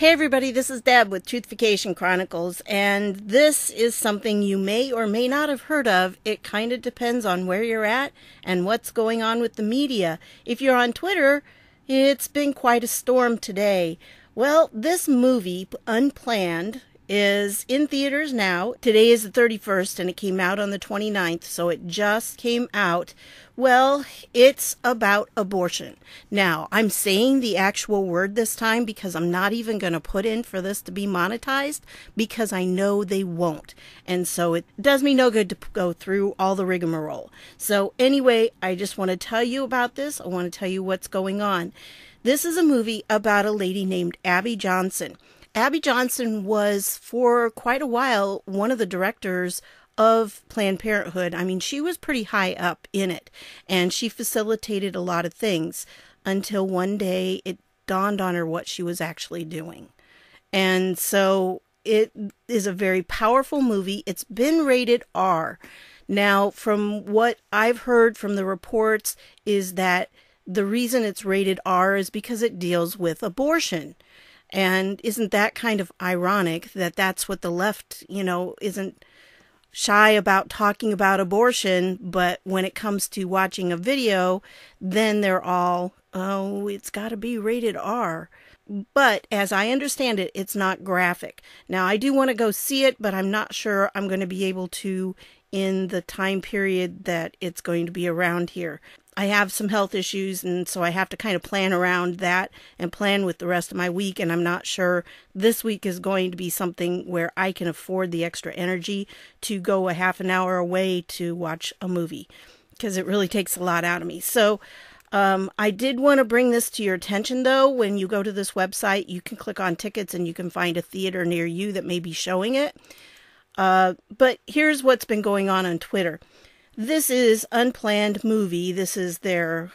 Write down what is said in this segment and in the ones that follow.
Hey everybody, this is Deb with Truthification Chronicles, and this is something you may or may not have heard of. It kind of depends on where you're at and what's going on with the media. If you're on Twitter, it's been quite a storm today. Well, this movie, Unplanned, is in theaters now. Today is the 31st and it came out on the 29th, so it just came out. Well, it's about abortion. Now, I'm saying the actual word this time because I'm not even going to put in for this to be monetized because I know they won't. And so it does me no good to go through all the rigmarole. So anyway, I just want to tell you about this. I want to tell you what's going on. This is a movie about a lady named Abby Johnson. Abby Johnson was, for quite a while, one of the directors of Planned Parenthood. I mean, she was pretty high up in it, and she facilitated a lot of things until one day it dawned on her what she was actually doing. And so it is a very powerful movie. It's been rated R. Now, from what I've heard from the reports is that the reason it's rated R is because it deals with abortion. And isn't that kind of ironic that that's what the left, isn't shy about talking about abortion, but when it comes to watching a video, then they're all, oh, it's got to be rated R. But as I understand it, it's not graphic. Now, I do want to go see it, but I'm not sure I'm going to be able to in the time period that it's going to be around here. I have some health issues, and so I have to kind of plan around that and plan with the rest of my week, and I'm not sure this week is going to be something where I can afford the extra energy to go a half an hour away to watch a movie, because it really takes a lot out of me. So I did want to bring this to your attention, though. When you go to this website, you can click on tickets, and you can find a theater near you that may be showing it. But here's what's been going on Twitter. This is Unplanned Movie. This is their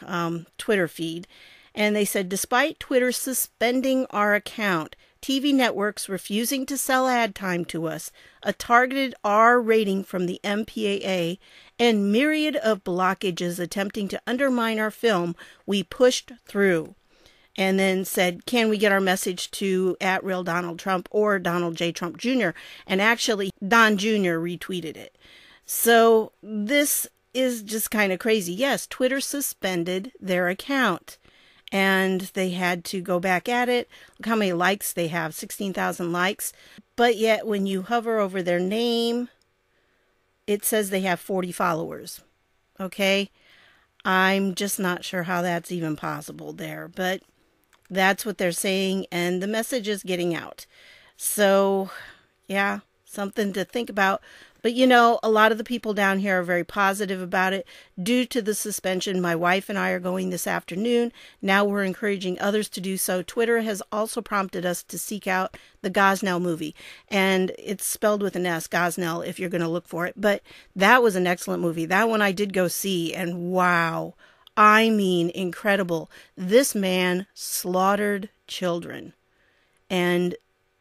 Twitter feed. And they said, despite Twitter suspending our account, TV networks refusing to sell ad time to us, a targeted R rating from the MPAA, and myriad of blockages attempting to undermine our film, we pushed through. And then said, can we get our message to @RealDonaldTrump or Donald J. Trump Jr.? And actually, Don Jr. retweeted it. So this is just kind of crazy. Yes, Twitter suspended their account and they had to go back at it. Look how many likes they have, 16,000 likes. But yet when you hover over their name, it says they have 40 followers. Okay, I'm just not sure how that's even possible there, but that's what they're saying, and the message is getting out. So yeah, something to think about. But a lot of the people down here are very positive about it. Due to the suspension, my wife and I are going this afternoon. Now we're encouraging others to do so. Twitter has also prompted us to seek out the Gosnell movie. And it's spelled with an S, Gosnell, if you're going to look for it. But that was an excellent movie. That one I did go see, and wow, I mean incredible. This man slaughtered children. And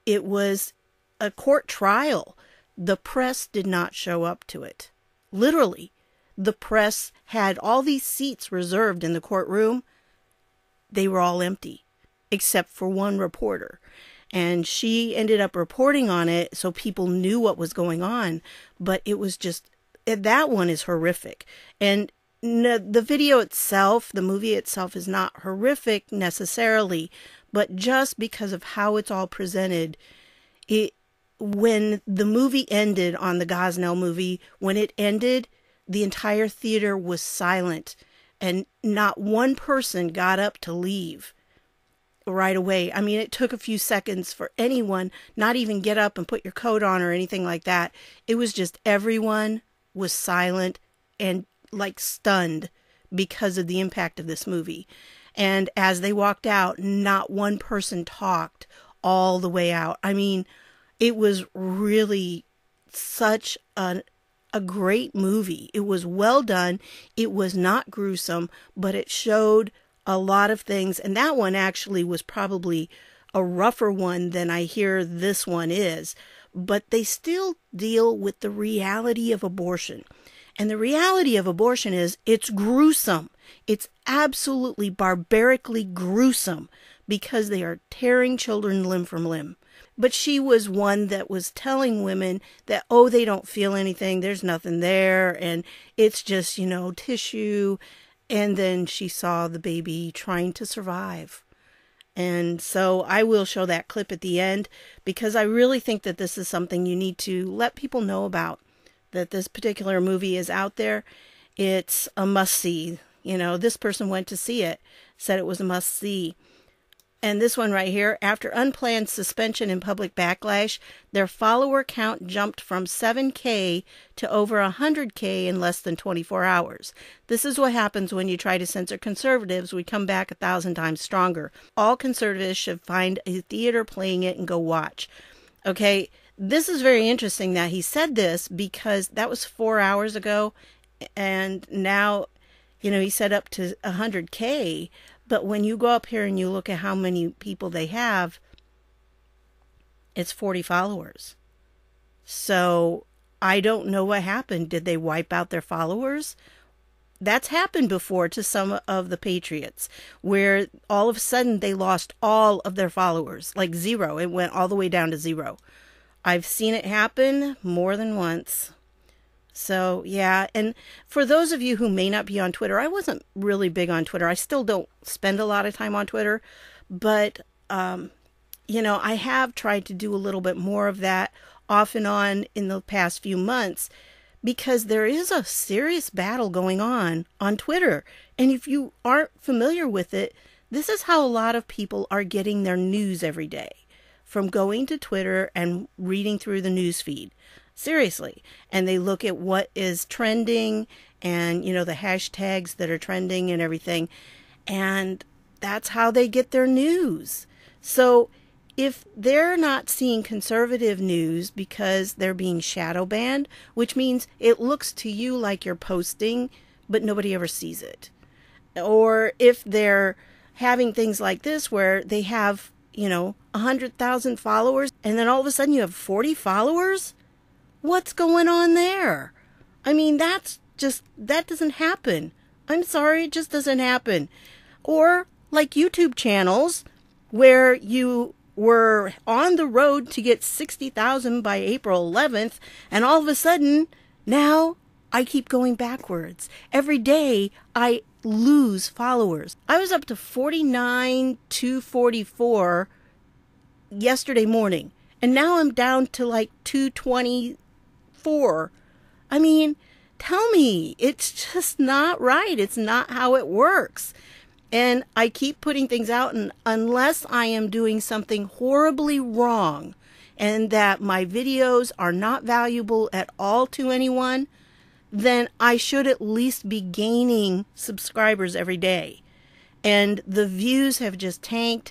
it was a court trial. The press did not show up to it. Literally, the press had all these seats reserved in the courtroom. They were all empty, except for one reporter. And she ended up reporting on it so people knew what was going on. But it was just, that one is horrific. And the video itself, the movie itself, is not horrific necessarily, but just because of how it's all presented, when the movie ended on the Gosnell movie, when it ended, the entire theater was silent and not one person got up to leave right away. I mean, it took a few seconds for anyone not even get up and put your coat on or anything like that. It was just everyone was silent and like stunned because of the impact of this movie. And as they walked out, not one person talked all the way out. I mean, it was really such a great movie. It was well done. It was not gruesome, but it showed a lot of things. And that one actually was probably a rougher one than I hear this one is. But they still deal with the reality of abortion. And the reality of abortion is it's gruesome. It's absolutely barbarically gruesome. because they are tearing children limb from limb. But she was one that was telling women that, oh, they don't feel anything, there's nothing there, and it's just, tissue. And then she saw the baby trying to survive. And so I will show that clip at the end, because I really think that this is something you need to let people know about, that this particular movie is out there. It's a must-see. This person went to see it, said it was a must-see. And this one right here, after unplanned suspension and public backlash, their follower count jumped from 7K to over 100K in less than 24 hours. This is what happens when you try to censor conservatives. We come back 1,000 times stronger. All conservatives should find a theater playing it and go watch. Okay, this is very interesting that he said this, because that was 4 hours ago, and now, he said up to 100K. But when you go up here and you look at how many people they have, it's 40 followers. So I don't know what happened. Did they wipe out their followers? That's happened before to some of the patriots, where all of a sudden they lost all of their followers, like zero. It went all the way down to zero. I've seen it happen more than once. So, yeah, and for those of you who may not be on Twitter, I wasn't really big on Twitter. I still don't spend a lot of time on Twitter, but, I have tried to do a little bit more of that off and on in the past few months, because there is a serious battle going on Twitter. And if you aren't familiar with it, this is how a lot of people are getting their news every day, from going to Twitter and reading through the news feed. Seriously. And they look at what is trending and, the hashtags that are trending and everything. And that's how they get their news. So if they're not seeing conservative news because they're being shadow banned, which means it looks to you like you're posting, but nobody ever sees it. Or if they're having things like this where they have, 100,000 followers, and then all of a sudden you have 40 followers? What's going on there? I mean, that doesn't happen. I'm sorry, it just doesn't happen. Or like YouTube channels where you were on the road to get 60,000 by April 11th, and all of a sudden, now I keep going backwards. Every day I lose followers. I was up to 49,244 yesterday morning, and now I'm down to like 224. I mean, tell me, it's just not right. It's not how it works. And I keep putting things out, and unless I am doing something horribly wrong and that my videos are not valuable at all to anyone, then I should at least be gaining subscribers every day. And the views have just tanked.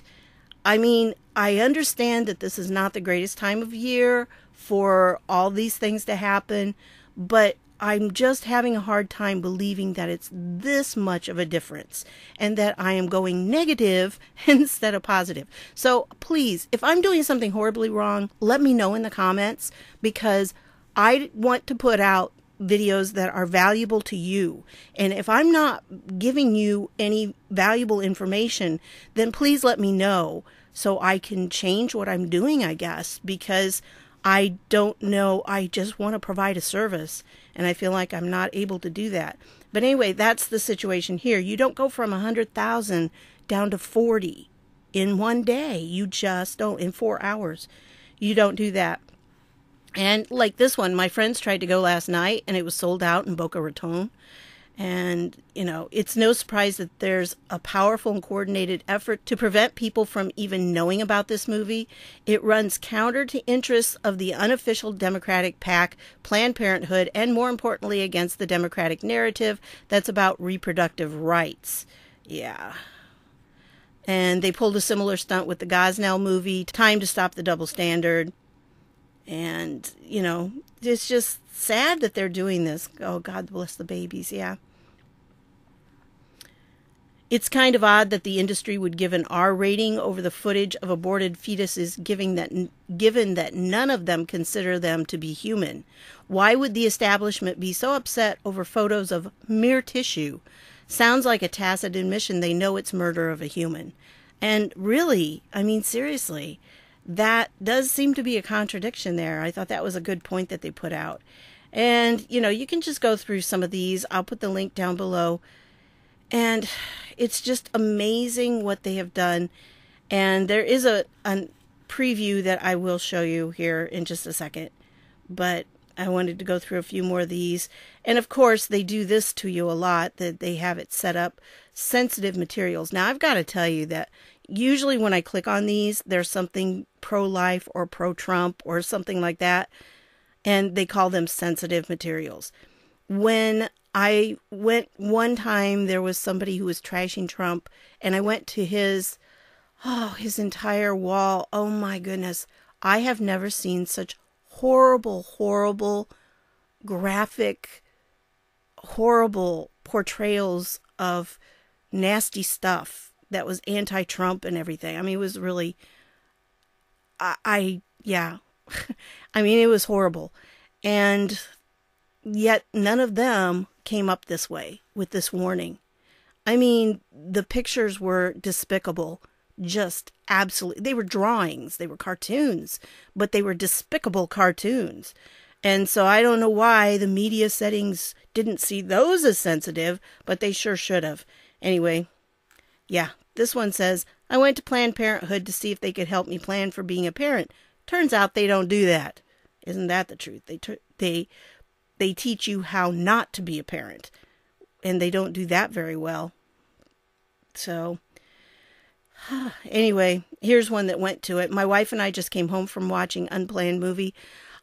I mean, I understand that this is not the greatest time of year for all these things to happen, but I'm just having a hard time believing that it's this much of a difference and that I am going negative instead of positive. So please, if I'm doing something horribly wrong, let me know in the comments, because I want to put out videos that are valuable to you. And if I'm not giving you any valuable information, then please let me know so I can change what I'm doing, I guess, because I don't know. I just want to provide a service, and I feel like I'm not able to do that. But anyway, that's the situation here. You don't go from 100,000 down to 40 in one day. You just don't. In 4 hours. You don't do that. And like this one, my friends tried to go last night, and it was sold out in Boca Raton. And, it's no surprise that there's a powerful and coordinated effort to prevent people from even knowing about this movie. It runs counter to interests of the unofficial Democratic PAC, Planned Parenthood, and more importantly, against the Democratic narrative that's about reproductive rights. Yeah. And they pulled a similar stunt with the Gosnell movie, Time to Stop the Double Standard. And, it's just sad that they're doing this. Oh, God bless the babies, yeah. It's kind of odd that the industry would give an R rating over the footage of aborted fetuses, given that none of them consider them to be human. Why would the establishment be so upset over photos of mere tissue? Sounds like a tacit admission they know it's murder of a human. And really, I mean, seriously, that does seem to be a contradiction there. I thought that was a good point that they put out. And, you can just go through some of these. I'll put the link down below. And it's just amazing what they have done. And there is a preview that I will show you here in just a second. But I wanted to go through a few more of these. And of course, they do this to you a lot, that they have it set up, sensitive materials. Now, I've got to tell you that usually when I click on these, there's something pro-life or pro-Trump or something like that. And they call them sensitive materials. When I went one time, there was somebody who was trashing Trump, and I went to his entire wall. Oh my goodness. I have never seen such horrible, horrible, graphic, horrible portrayals of nasty stuff that was anti-Trump and everything. I mean, it was really, yeah. I mean, it was horrible. And yet none of them came up this way with this warning. I mean, the pictures were despicable. Just absolutely. They were drawings. They were cartoons. But they were despicable cartoons. And so I don't know why the media settings didn't see those as sensitive, but they sure should have. Anyway, yeah. This one says, I went to Planned Parenthood to see if they could help me plan for being a parent. Turns out they don't do that. Isn't that the truth? They teach you how not to be a parent. And they don't do that very well. So, anyway, here's one that went to it. My wife and I just came home from watching Unplanned Movie.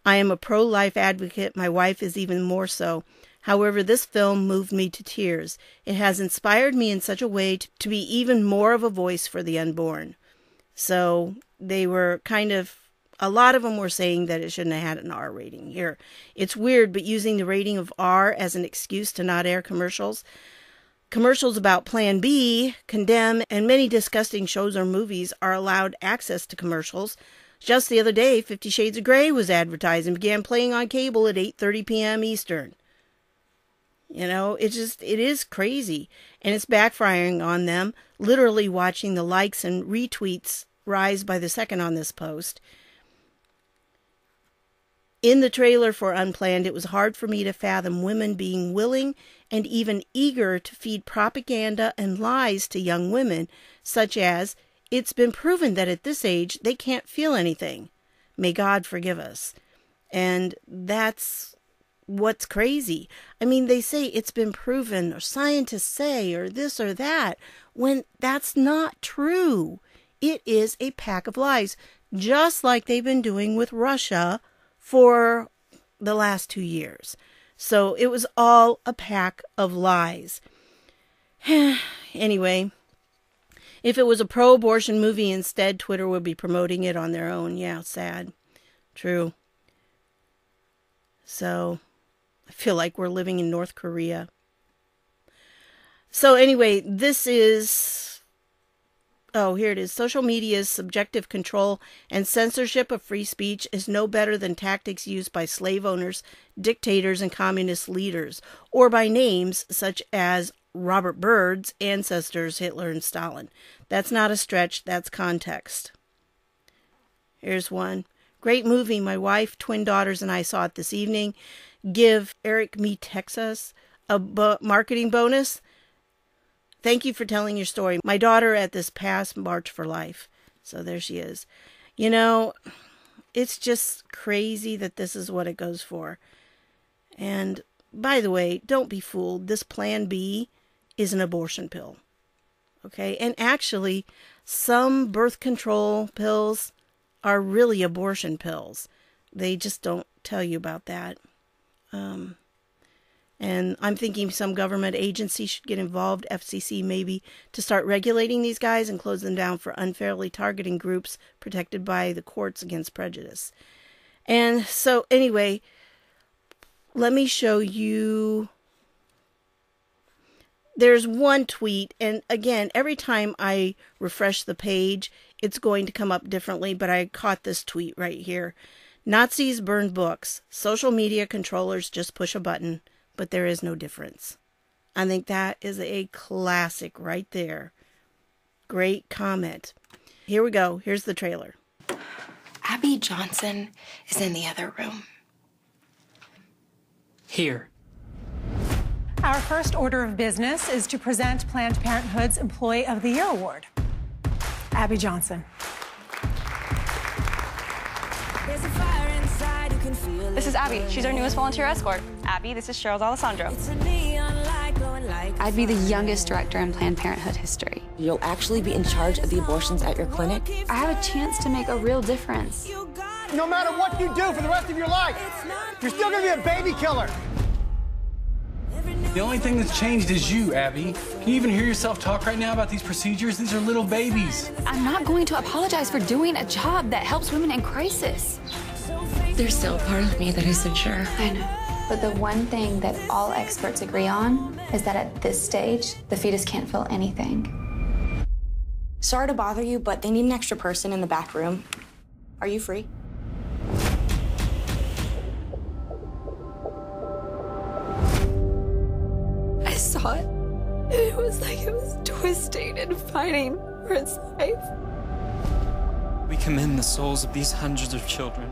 I am a pro-life advocate. My wife is even more so. However, this film moved me to tears. It has inspired me in such a way to be even more of a voice for the unborn. So, they were a lot of them were saying that it shouldn't have had an R rating here. It's weird, but using the rating of R as an excuse to not air commercials. Commercials about Plan B, Condemn, and many disgusting shows or movies are allowed access to commercials. Just the other day, 50 Shades of Grey was advertised and began playing on cable at 8:30 p.m. Eastern. It is crazy. And it's backfiring on them, literally watching the likes and retweets rise by the second on this post. In the trailer for Unplanned, it was hard for me to fathom women being willing and even eager to feed propaganda and lies to young women, such as, it's been proven that at this age they can't feel anything. May God forgive us. And that's what's crazy. I mean, they say it's been proven, or scientists say, or this or that, when that's not true. It is a pack of lies, just like they've been doing with Russia for the last 2 years. So it was all a pack of lies. Anyway, if it was a pro-abortion movie instead, Twitter would be promoting it on their own. Yeah, sad. True. So I feel like we're living in North Korea. So anyway, this is... Oh, here it is. Social media's subjective control and censorship of free speech is no better than tactics used by slave owners, dictators, and communist leaders, or by names such as Robert Byrd's ancestors, Hitler and Stalin. That's not a stretch. That's context. Here's one. Great movie. My wife, twin daughters, and I saw it this evening. Give Eric Me Texas a marketing bonus. Thank you for telling your story. My daughter at this past March for Life. So there she is. It's just crazy that this is what it goes for. And by the way, don't be fooled. This Plan B is an abortion pill. Okay? And actually, some birth control pills are really abortion pills. They just don't tell you about that. And I'm thinking some government agency should get involved, FCC maybe, to start regulating these guys and close them down for unfairly targeting groups protected by the courts against prejudice. And so anyway, let me show you. There's one tweet, and again, every time I refresh the page, it's going to come up differently, but I caught this tweet right here. Nazis burn books. Social media controllers just push a button. But there is no difference. I think that is a classic right there. Great comment. Here we go. Here's the trailer. Abby Johnson is in the other room. Here. Our first order of business is to present Planned Parenthood's Employee of the Year Award. Abby Johnson. This is Abby. She's our newest volunteer escort. Abby, this is Cheryl's Alessandro. I'd be the youngest director in Planned Parenthood history. You'll actually be in charge of the abortions at your clinic? I have a chance to make a real difference. No matter what you do for the rest of your life, you're still gonna be a baby killer. The only thing that's changed is you, Abby. Can you even hear yourself talk right now about these procedures? These are little babies. I'm not going to apologize for doing a job that helps women in crisis. There's still a part of me that isn't sure. I know. But the one thing that all experts agree on is that at this stage, the fetus can't feel anything. Sorry to bother you, but they need an extra person in the back room. Are you free? I saw it, and it was like it was twisting and fighting for its life. We commend the souls of these hundreds of children.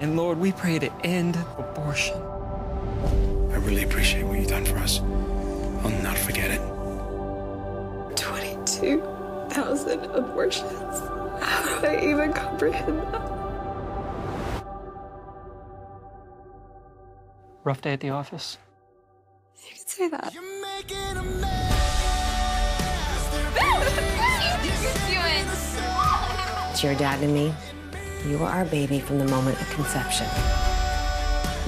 And Lord, we pray to end abortion. I really appreciate what you've done for us. I'll not forget it. 22,000 abortions. How do I even comprehend that? Rough day at the office. You can say that. You're making a mess. It's your dad and me. You were our baby from the moment of conception.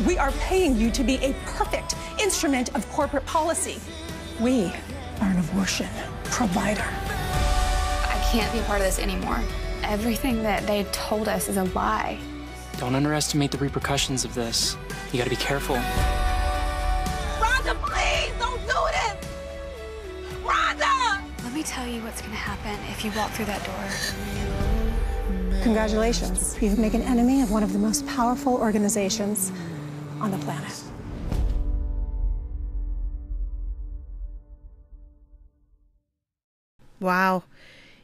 We are paying you to be a perfect instrument of corporate policy. We are an abortion provider. I can't be a part of this anymore. Everything that they told us is a lie. Don't underestimate the repercussions of this. You gotta be careful. Rhonda, please, don't do this! Rhonda! Let me tell you what's gonna happen if you walk through that door. Congratulations. You've made an enemy of one of the most powerful organizations on the planet. Wow.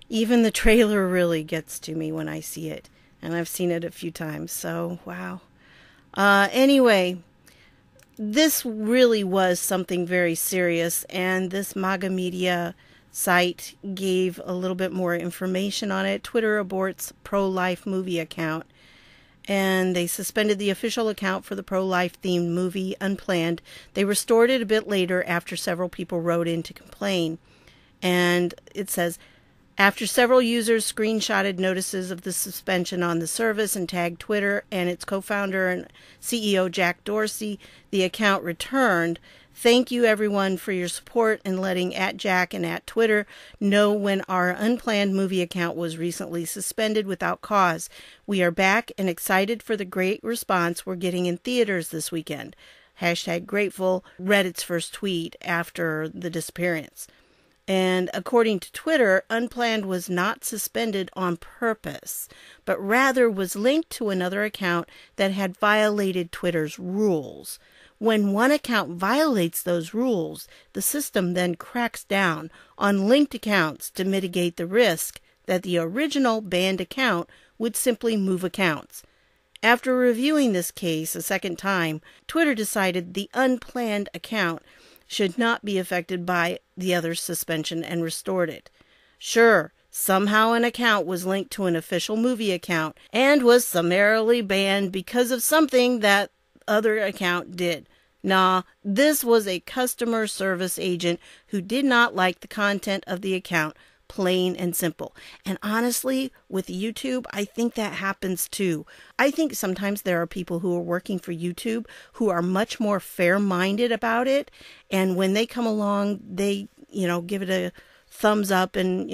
Even the trailer really gets to me when I see it. And I've seen it a few times, so wow. Anyway, this really was something very serious, and this Magamedia site gave a little bit more information on it. Twitter aborts pro-life movie account, and they suspended the official account for the pro-life themed movie Unplanned. They restored it a bit later after several people wrote in to complain. And it says, after several users screenshotted notices of the suspension on the service and tagged Twitter and its co-founder and CEO Jack Dorsey, the account returned. Thank you everyone for your support in letting @Jack and @Twitter know when our Unplanned Movie account was recently suspended without cause. We are back and excited for the great response we're getting in theaters this weekend. #grateful read its first tweet after the disappearance. And according to Twitter, Unplanned was not suspended on purpose, but rather was linked to another account that had violated Twitter's rules. When one account violates those rules, the system then cracks down on linked accounts to mitigate the risk that the original banned account would simply move accounts. After reviewing this case a second time, Twitter decided the Unplanned account should not be affected by the other's suspension and restored it. Sure, somehow an account was linked to an official movie account and was summarily banned because of something that other account did. Nah, this was a customer service agent who did not like the content of the account, plain and simple. And honestly, with YouTube, I think that happens too. I think sometimes there are people who are working for YouTube who are much more fair-minded about it, and when they come along, they, give it a thumbs up and,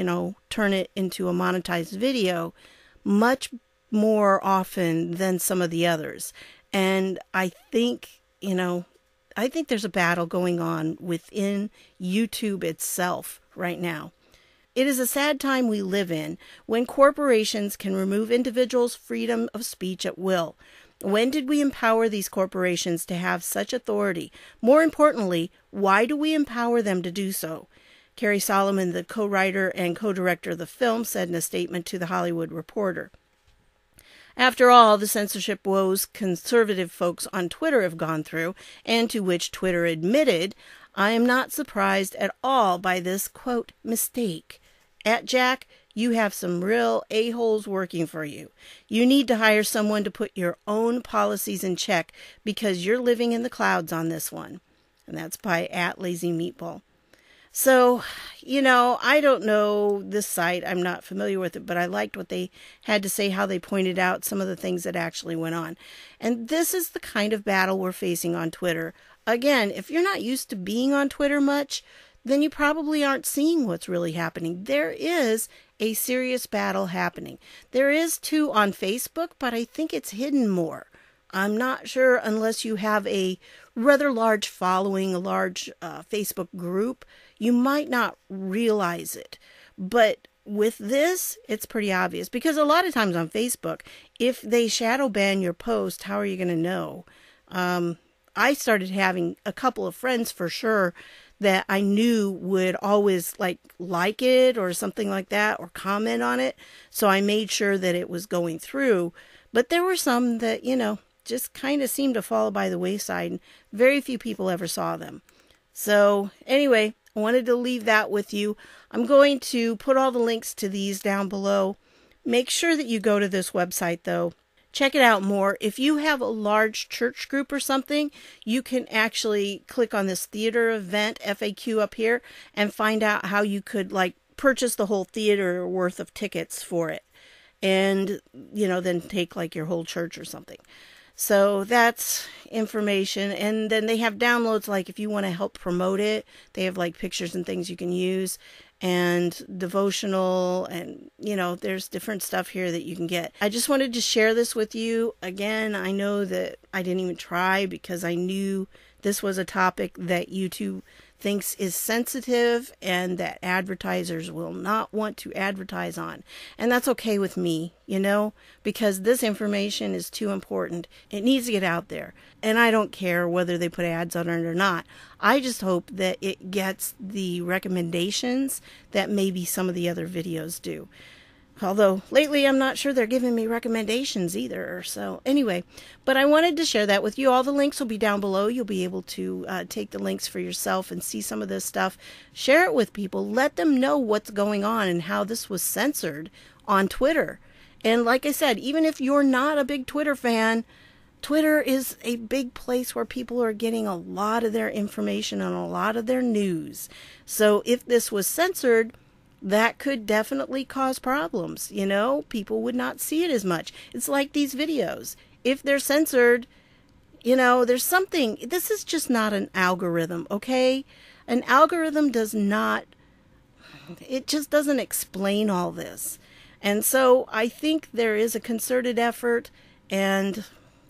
turn it into a monetized video much more often than some of the others. And I think there's a battle going on within YouTube itself right now. It is a sad time we live in when corporations can remove individuals' freedom of speech at will. When did we empower these corporations to have such authority? More importantly, why do we empower them to do so? Carrie Solomon, the co-writer and co-director of the film, said in a statement to The Hollywood Reporter. After all, the censorship woes conservative folks on Twitter have gone through, and to which Twitter admitted, I am not surprised at all by this, quote, mistake. At Jack, you have some real a-holes working for you. You need to hire someone to put your own policies in check because you're living in the clouds on this one. And that's by @LazyMeatball. So, I don't know this site. I'm not familiar with it, but I liked what they had to say, how they pointed out some of the things that actually went on. And this is the kind of battle we're facing on Twitter. Again, if you're not used to being on Twitter much, then you probably aren't seeing what's really happening. There is a serious battle happening. There is too on Facebook, but I think it's hidden more. I'm not sure unless you have a rather large following, a large Facebook group, you might not realize it. But with this, it's pretty obvious because a lot of times on Facebook, if they shadow ban your post, how are you going to know? I started having a couple of friends for sure that I knew would always like it or something like that or comment on it. So I made sure that it was going through. But there were some that, just kind of seemed to fall by the wayside, and very few people ever saw them. So anyway, I wanted to leave that with you. I'm going to put all the links to these down below. Make sure that you go to this website, though. Check it out more. If you have a large church group or something, you can actually click on this theater event FAQ up here and find out how you could purchase the whole theater worth of tickets for it. And, then take your whole church or something. So that's information. And then they have downloads, if you want to help promote it, they have pictures and things you can use and devotional and, there's different stuff here that you can get. I just wanted to share this with you. Again, I know that I didn't even try because I knew this was a topic that YouTube thinks is sensitive and that advertisers will not want to advertise on. And that's okay with me, because this information is too important. It needs to get out there. And I don't care whether they put ads on it or not. I just hope that it gets the recommendations that maybe some of the other videos do. Although lately I'm not sure they're giving me recommendations either. So anyway, but I wanted to share that with you. All the links will be down below. You'll be able to take the links for yourself and see some of this stuff. Share it with people. Let them know what's going on and how this was censored on Twitter. And like I said, even if you're not a big Twitter fan, Twitter is a big place where people are getting a lot of their information and a lot of their news. So if this was censored, that could definitely cause problems. People would not see it as much. It's like these videos. If they're censored, there's something. This is just not an algorithm, okay? An algorithm it just doesn't explain all this. And so I think there is a concerted effort. And,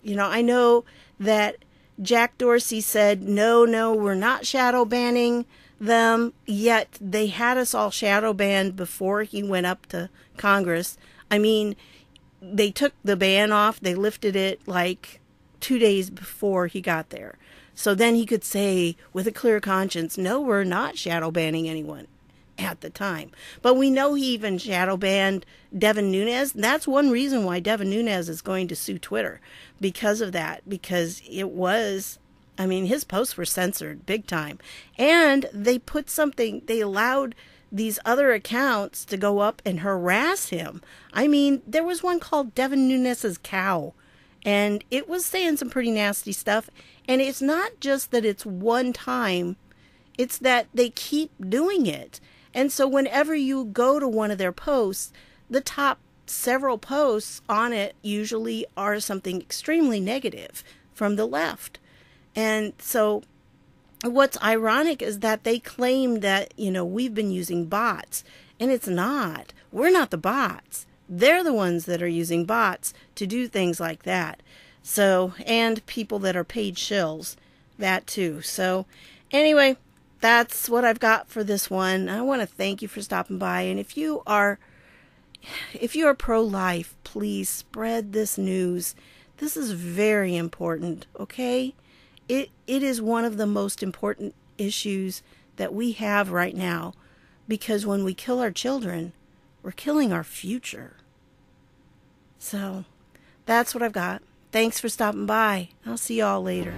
I know that Jack Dorsey said, no, we're not shadow banning them, yet they had us all shadow banned before he went up to Congress. I mean, they took the ban off, they lifted it 2 days before he got there. So then he could say with a clear conscience, no, we're not shadow banning anyone at the time. But we know he even shadow banned Devin Nunes. That's one reason why Devin Nunes is going to sue Twitter because of that, because his posts were censored big time. And they they allowed these other accounts to go up and harass him. There was one called Devin Nunes's Cow, and it was saying some pretty nasty stuff. And it's not just that it's one time, it's that they keep doing it. And so whenever you go to one of their posts, the top several posts on it usually are something extremely negative from the left. And so what's ironic is that they claim that, we've been using bots, and it's not. We're not the bots. They're the ones that are using bots to do things like that. So, and people that are paid shills, that too. So anyway, that's what I've got for this one. I want to thank you for stopping by. And if you are pro-life, please spread this news. This is very important, okay? It is one of the most important issues that we have right now. Because when we kill our children, we're killing our future. So, that's what I've got. Thanks for stopping by. I'll see y'all later.